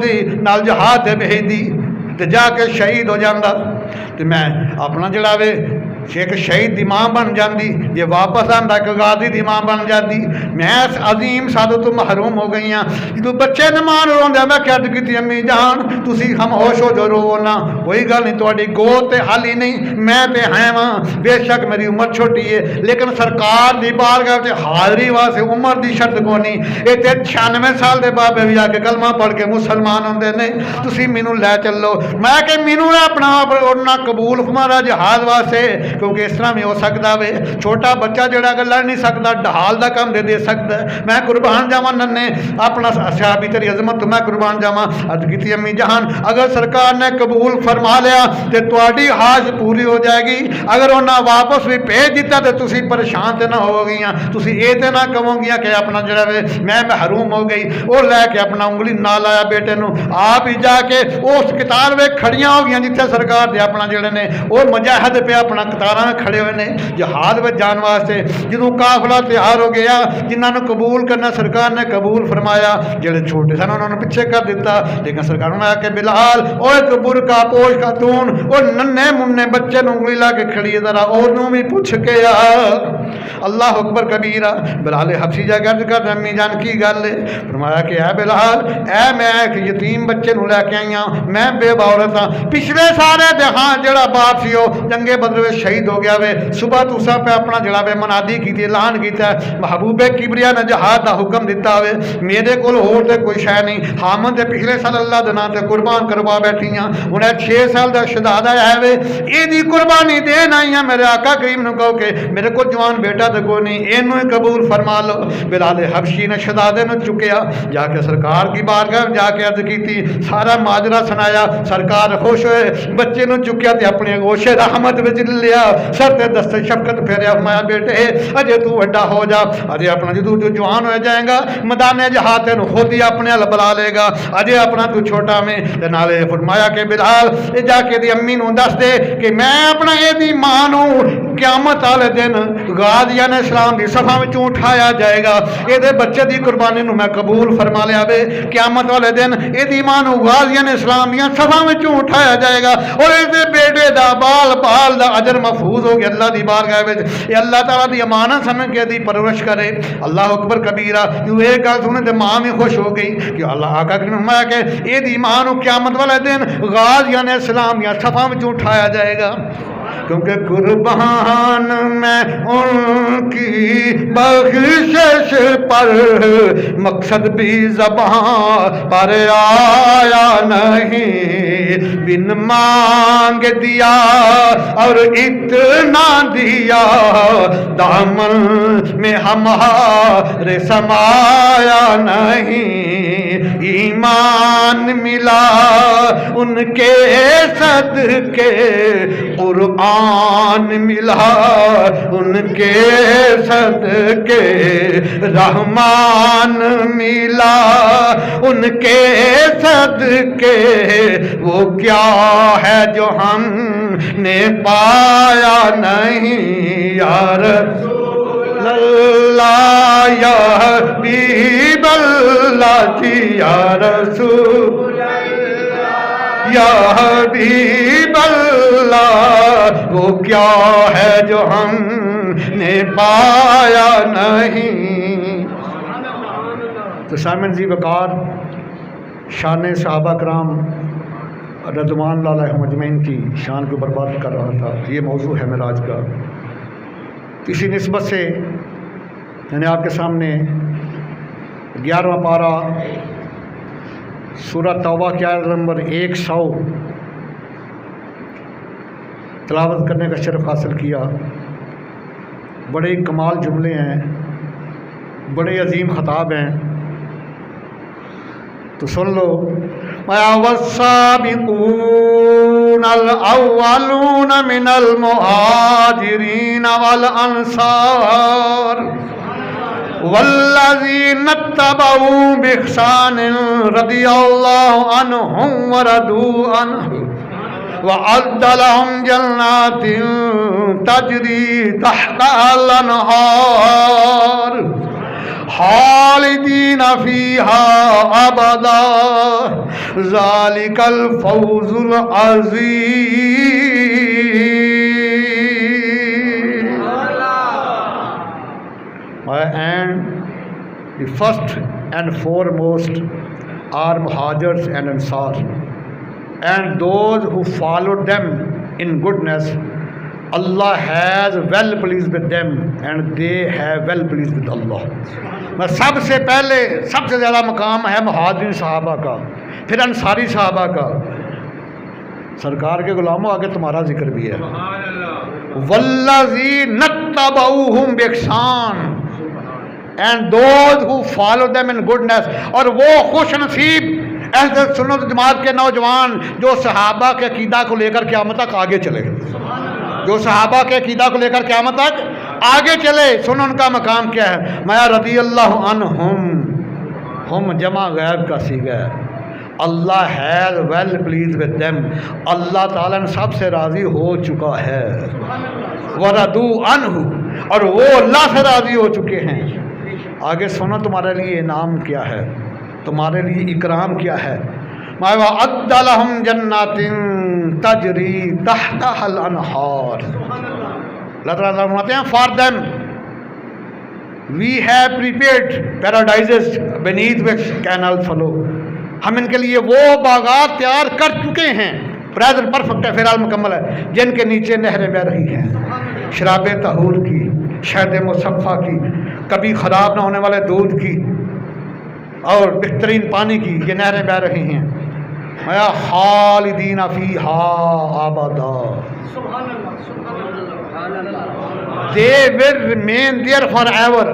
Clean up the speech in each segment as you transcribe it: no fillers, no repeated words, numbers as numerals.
دی نال جہاد تے بھیج دی تے جا کے شہید ہو جاندہ تے میں اپنا جڑا وے ایک شہید دی ماں بن جاندی یہ واپس آندا ایک غازی دی ماں بن جاندی میں اس عظیم سعادت تو محروم ہو گئی ہاں جدو بچے نے ماں نوں روندے میں کہت کیتی امی جان تسی خاموش ہو جو رو نا کوئی گل نہیں تہاڈی گود تے حالی نہیں میں تے ہیں واں بے شک میری عمر چھوٹی ہے لیکن سرکار دی بارگاہ تے حاضری واسطے عمر دی شرط کونی اے تے 96 سال دے بابے بھی آ کے کلمہ پڑھ کے مسلمان ہوندے نے تسی مینوں لے چلو میں کہ مینوں اپنا اڑنا قبول فرما جہاد واسطے کیونکہ اس طرح میں ہو سکتا وے چھوٹا بچہ جڑا کہ لڑ نہیں سکتا ڈھال دا کم دے سکتا ہے میں قربان جاواں ننے اپنا صحابی تیری عظمت تو میں قربان جاواں عرض کیتی امی جہان اگر سرکار نے قبول فرما لیا تے تواڈی حاج پوری ہو جائے گی اگر انہاں واپس بھی بھیج دیتا تے تسی پریشان تے نہ ہو گئیاں تسی اے تے نہ کہو گیاں کہ اپنا جڑا وے میں محروم ہو گئی وہ لے کے اپنا انگلی نال آیا بیٹے نو آپ ہی جا کے اس قطار وے کھڑیاں ہو گیاں جتھے سرکار دے اپنا جڑے نے وہ مجاہد پہ اپنا قطاراں کھڑے ہوئے نے جہاد میں جان واسطے جدوں قافلہ تیار ہو گیا جنہاں نے قبول کرنا سرکار نے قبول فرمایا جڑے چھوٹے سن انہوں نے پیچھے کر دیتا لیکن سرکار نے کہا کہ بلال او ایک برقع پوش خاتون او ننے منے بچے نوں انگلی لا کے کھڑی ہے ذرا اونوں بھی پوچھ کے آ اللہ اکبر کبیرہ بلال حبشی جا کے کر امی جان کی گل ہے فرمایا کہ اے بلال اے میں ایک یتیم بچے نوں لے کے آئی ہاں میں بے عورت ہاں پچھلے سارے دہاں جڑا باپ سی او جنگے بدر وچ شہید ہو گیا وے صبح تساں پہ اپنا جڑا وے منادی کیتی اعلان کیتا ہے محبوب کبریا نے جہاد دا حکم دیتا ہوئے میرے کول ہور تے کوئی شے نہیں حامد تے پچھلے سال اللہ دے نام تے قربان کروا بیٹھی ہاں ہن 6 سال دا شہزادہ ہے وے اے دی قربانی دین آئی ہاں میرے آقا کریم نو کہو کہ میرے کو جوان بیٹا تے کوئی نہیں اینوں ہی قبول فرما لو بلال حبشی نے شہزادے نو چکیا جا کے سرکار کی بارگاہ جا کے عرض کیتی سارا ماجرا سنایا سرکار خوش ہوئے بچے نو چکیا تے اپنے گوش رحمت وچ لیا سر تے دست شفقت پھیریا فرمایا بیٹے اجے تو وڈا ہو جا اجے اپنا جدو جو جوان ہو جائے گا میدان جہاد تینوں خود ہی اپنے ال بلا لے گا اجے اپنا تو چھوٹا میں تے نالے فرمایا کہ بلال اے جا کے دی امی نو دس دے کہ میں اپنا اے دی ماں نو قیامت والے دن غازیان اسلام دی صفاں وچوں اٹھایا جائے گا اے دے بچے دی قربانی نو میں قبول فرما لیا وے قیامت والے دن اے دی ماں نو غازیان اسلام دی صفاں وچوں اٹھایا جائے گا اور اے دے بیٹے دا بال بال دا اجر محفوظ ہو گیا اللہ دی بارگاہ وچ اے اللہ تعالی دی امانت سمجھ کے دی پرورش کرے اللہ اکبر کبیرہ جو اے گل سنے تے ماں بھی خوش ہو گئی کہ اللہ آقا کریم فرمایا کہ اے دی ماں نو قیامت والے دن غازیان اسلام دی صفاں وچوں اٹھایا جائے گا کیونکہ قربان میں ان کی بخشش پر مقصد بھی زبان پر آیا نہیں بن مانگ دیا اور اتنا دیا دامن میں ہمارے سمایا نہیں ایمان ملا ان کے صدقے قرآن ملا ان کے صدقے رحمان ملا ان کے صدقے وہ کیا ہے جو ہم نے پایا نہیں یا رسول اللہ یا حبیب اللہ جی یا رسول یا حبیب اللہ وہ کیا ہے جو ہم نے پایا نہیں۔ تو سامن زی وقار شان صحابہ کرام رضوان اللہ علیہم اجمعین کی شان کو برباد کر رہا تھا، یہ موضوع ہے معراج کا۔ اسی نسبت سے میں نے آپ کے سامنے 11واں پارہ سورہ توبہ کی آیت نمبر 100 تلاوت کرنے کا شرف حاصل کیا۔ بڑے کمال جملے ہیں، بڑے عظیم خطاب ہیں، تو سن لو۔ والسابقون الاولون من المہاجرین والانصار والذین اتبعوا بإحسان رضی اللہ عنہم ورضوا عنہ وأعد لهم جنات تجری تحتها الأنهار خالدین فیہا ابدا ذالک الفوز العظیم. And the first and foremost are Muhajirs and Ansar, and those who followed them in goodness. Allah has well pleased with them and they have well pleased with Allah. میں سب سے پہلے سب سے زیادہ مقام ہے مہاجرین صحابہ کا، پھر انصاری صحابہ کا. سرکار کے غلاموں آگے تمہارا ذکر بھی ہے. والذین اتبعوہم بإحسان and those who follow them in goodness. اور وہ خوش نصیب اہل سنت جماعت کے نوجوان جو صحابہ کے عقیدہ کو لے کر قیامت تک آگے چلے، جو صحابہ کے عقیدہ کو لے کر قیامت تک آگے چلے. سنو ان کا مقام کیا ہے. میں رضی اللہ عنہم، ہم جمع غیب کا صیغہ ہے. اللہ has well please with them, اللہ تعالیٰ نے سب سے راضی ہو چکا ہے. وردوا عنہ، اور وہ اللہ سے راضی ہو چکے ہیں. آگے سنو تمہارے لیے انعام کیا ہے، تمہارے لیے اکرام کیا ہے. وَأَعَدَّ لَهُمْ جَنَّاتٍ تَجْرِي تَحْتَهَا الْأَنْهَارُ. اللہ تعالیٰ فرماتے ہیں for them we have prepared paradises beneath which canals flow. ہم ان کے لیے وہ باغات تیار کر چکے ہیں، پریزنٹ پرفیکٹ ہے، فعل مکمل ہے، جن کے نیچے نہریں بہ رہی ہیں، شراب طہور کی، شہد مصفیٰ کی، کبھی خراب نہ ہونے والے دودھ کی اور بہترین پانی کی یہ نہریں بہ رہی ہیں. خالدین فیہا ابدا. They will remain there forever.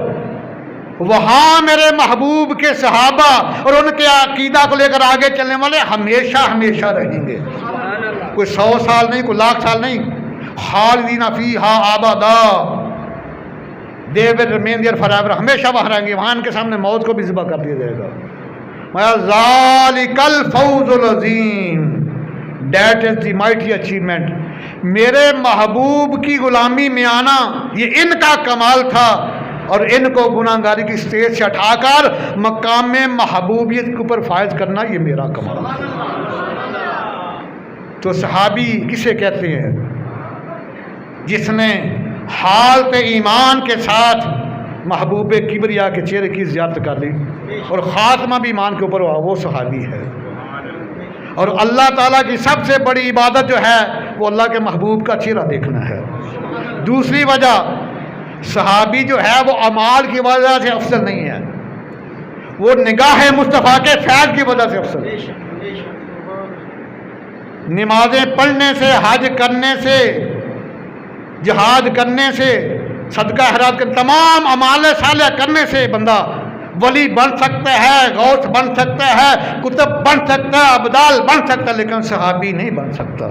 وہاں میرے محبوب کے صحابہ اور ان کے عقیدہ کو لے کر آگے چلنے والے ہمیشہ ہمیشہ رہیں گے. کوئی 100 سال نہیں، کوئی 1,00,000 سال نہیں. خالدین فیہا ابدا. They will remain there forever. ہمیشہ وہاں رہیں گے. وہاں ان کے سامنے موت کو بھی ذبح کر دیا جائے گا. ذالک الفوز العظیم. That is the mighty achievement. میرے محبوب کی غلامی میں آنا یہ ان کا کمال تھا، اور ان کو گناہگاری کی اسٹیج سے اٹھا کر مقام محبوبیت کے اوپر فائز کرنا یہ میرا کمال ہے. تو صحابی کسے کہتے ہیں؟ جس نے حالت ایمان کے ساتھ محبوب کبریا کے چہرے کی زیارت کر لی اور خاتمہ بھی ایمان کے اوپر ہوا، وہ صحابی ہے. اور اللہ تعالیٰ کی سب سے بڑی عبادت جو ہے وہ اللہ کے محبوب کا چہرہ دیکھنا ہے. دوسری وجہ، صحابی جو ہے وہ اعمال کی وجہ سے افضل نہیں ہے، وہ نگاہ مصطفیٰ کے فیض کی وجہ سے افضل ہے. نمازیں پڑھنے سے، حج کرنے سے، جہاد کرنے سے، صدقہ خیرات کے تمام اعمال صالح کرنے سے بندہ ولی بن سکتا ہے، غوث بن سکتا ہے، کتب بن سکتا ہے، ابدال بن سکتا ہے، لیکن صحابی نہیں بن سکتا.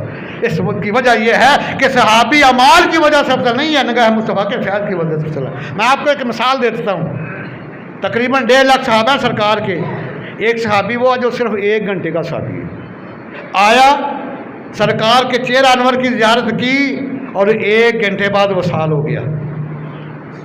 اس کی وجہ یہ ہے کہ صحابی اعمال کی وجہ سے افضل نہیں ہے، نگاہ مصطفیٰ کے فیض کی وجہ سے افضل ہے. میں آپ کو ایک مثال دے دیتا ہوں. تقریباً 1.5 لاکھ صحابہ ہیں سرکار کے. ایک صحابی وہ جو صرف 1 گھنٹے کا صحابی ہے، آیا سرکار کے چہرہ انور کی زیارت کی اور 1 گھنٹے بعد وصال ہو گیا.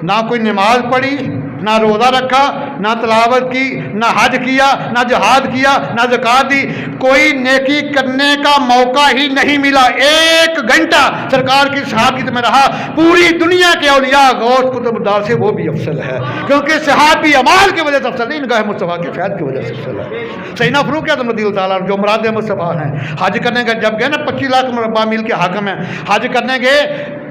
نہ کوئی نماز پڑھی، نہ روزہ رکھا، نہ تلاوت کی، نہ حج کیا، نہ جہاد کیا، نہ زکات دی، کوئی نیکی کرنے کا موقع ہی نہیں ملا. 1 گھنٹہ سرکار کی صحابیت میں رہا. پوری دنیا کے اولیاء غوث قطب دار سے وہ بھی افضل ہے، کیونکہ صحابی اعمال کی وجہ سے افضل نہیں، نگاہ مصطفیٰ کے فیض کی وجہ سے افضل ہے. سیدنا فاروق اعظم رضی اللہ تعالیٰ جو مراد مصطفیٰ ہیں، حج کرنے کا جب گئے نا 25 لاکھ مربع میل کے حاکم ہیں، حج کرنے گئے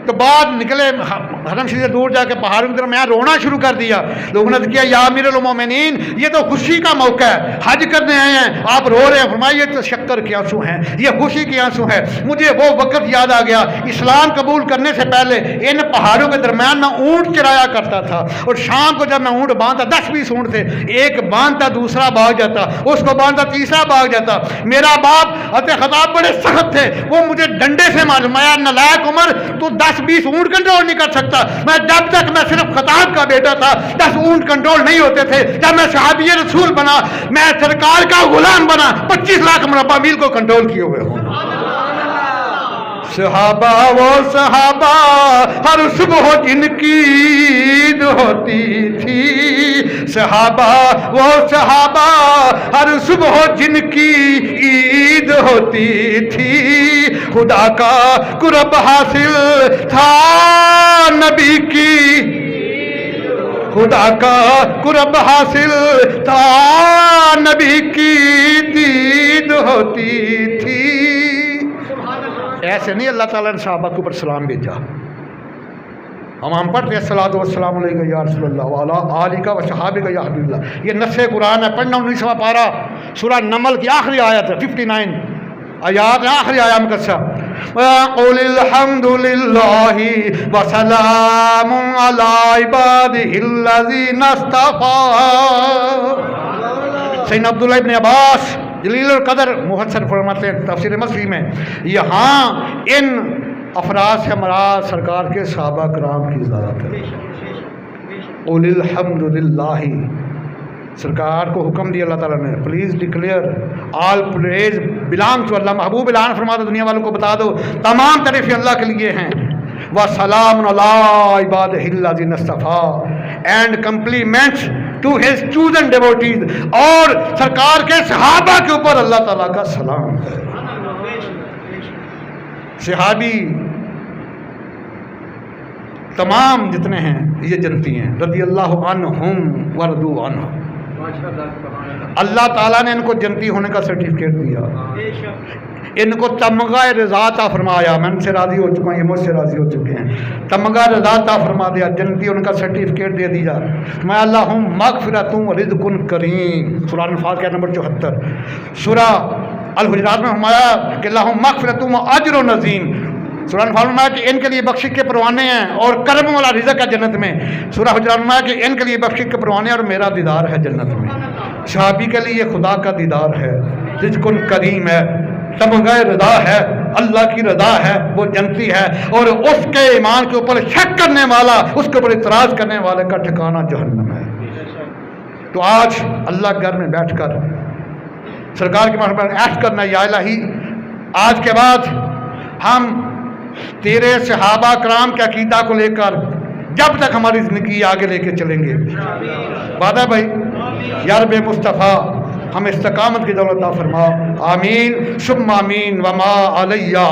تو بعد نکلے حرم شریف سے دور جا کے پہاڑوں کی طرف میں رونا شروع کر دیا. لوگوں نے کیا یا امیر المومنین یہ تو خوشی کا موقع ہے، حج کرنے آئے ہیں، آپ رو رہے ہیں. فرمایا یہ تو شکر کے آنسو ہیں، یہ خوشی کے آنسو ہیں. مجھے وہ وقت یاد آ گیا، اسلام قبول کرنے سے پہلے ان پہاڑوں کے درمیان میں اونٹ چرایا کرتا تھا، اور شام کو جب میں اونٹ باندھتا 10-20 اونٹ تھے، ایک باندھتا دوسرا بھاگ جاتا، اس کو باندھتا تیسرا بھاگ جاتا. میرا باپ حضرت خطاب بڑے سخت تھے، وہ مجھے ڈنڈے سے مارا. نالائق عمر تو 10-20 اونٹ کنٹرول نہیں کر سکتا. میں جب تک میں صرف خطاب کا بیٹا تھا 10 اونٹ کنٹرول نہیں ہوتے تھے. جب میں صحابی رسول بنا، میں سرکار کا غلام بنا، 25 لاکھ مربع میل کو کنٹرول کیے ہوئے ہوں. صحابہ وہ صحابہ ہر صبح جن کی عید ہوتی تھی، صحابہ وہ صحابہ ہر صبح جن کی عید ہوتی تھی، خدا کا قرب حاصل تھا نبی کی، خدا کا قرب حاصل تھا نبی کی دید ہوتی تھی۔ ایسے نہیں اللہ تعالیٰ نے صحابہ کے اوپر سلام بھیجا۔ ہم پڑھتے ہیں الصلاۃ والسلام علیکم یا رسول اللہ وعلی آلک و صحابک یا حبیب اللہ، یہ نص قرآن ہے۔ پڑھنا 19واں پارہ سورہ نمل کی آخری آیت ہے، 59 آیات آخری آیات مقدسہ، قُلِ الْحَمْدُ لِلَّهِ وَسَلَامٌ عَلَىٰ عِبَادِهِ الَّذِينَ اصْطَفَىٰ۔ سیدنا عبداللہ ابن عباس جلیل القدر محسن فرماتے ہیں تفسیر مصری میں، یہاں ان افراد سے مراد سرکار کے صحابہ کرام کی ذات ہے۔ قُلِ الْحَمْدُ لِلَّهِ، سرکار کو حکم دیا اللہ تعالیٰ نے، please declare all praise belong to اللہ، محبوب اعلان فرما دو، دنیا والوں کو بتا دو تمام تعریفیں اللہ کے لیے ہیں۔ وَسَلَامٌ عَلَىٰ عِبَادِهِ الَّذِينَ اصْطَفَىٰ، and compliments to his chosen duties, اور سرکار کے صحابہ کے اوپر اللہ تعالیٰ کا سلام ہے۔ صحابی تمام جتنے ہیں یہ جنتی ہیں، رضی اللہ عنہم ورضوا عنہ، اللہ تعالیٰ نے ان کو جنتی ہونے کا سرٹیفکیٹ دیا، ان کو تمغہ رضا عطا فرمایا، میں ان سے راضی ہو چکا ہوں، یہ مجھ سے راضی ہو چکے ہیں، تمغہ رضا عطا فرما دیا، جنتی ان کا سرٹیفکیٹ دے دیا۔ میں اللہم مغفرۃ و رزق کریم، سورہ انفال کا نمبر 74، سورہ الحجرات میں فرمایا کہ اللہم مغفرۃ و اجر عظیم، سورہ انفال میں کہ ان کے لیے بخشش کے پروانے ہیں اور کرم والا رزق ہے جنت میں، سورہ حجرات میں کہ ان کے لیے بخشش کے پروانے اور میرا دیدار ہے جنت میں۔ صحابی کے لیے خدا کا دیدار ہے، رزق کریم ہے، تمغہ رضا ہے، اللہ کی رضا ہے، وہ جنتی ہے، اور اس کے ایمان کے اوپر شک کرنے والا، اس کے اوپر اعتراض کرنے والے کا ٹھکانہ جہنم ہے۔ تو آج اللہ کے گھر میں بیٹھ کر سرکار کے محبت میں عہد کرنا، یا الہی آج کے بعد ہم تیرے صحابہ کرام کے عقیدہ کو لے کر جب تک ہماری زندگی آگے لے کے چلیں گے، وعدہ بھائی، یا رب مصطفیٰ ہم استقامت کی دولت عطا فرما، آمین ثم آمین، وما علیہ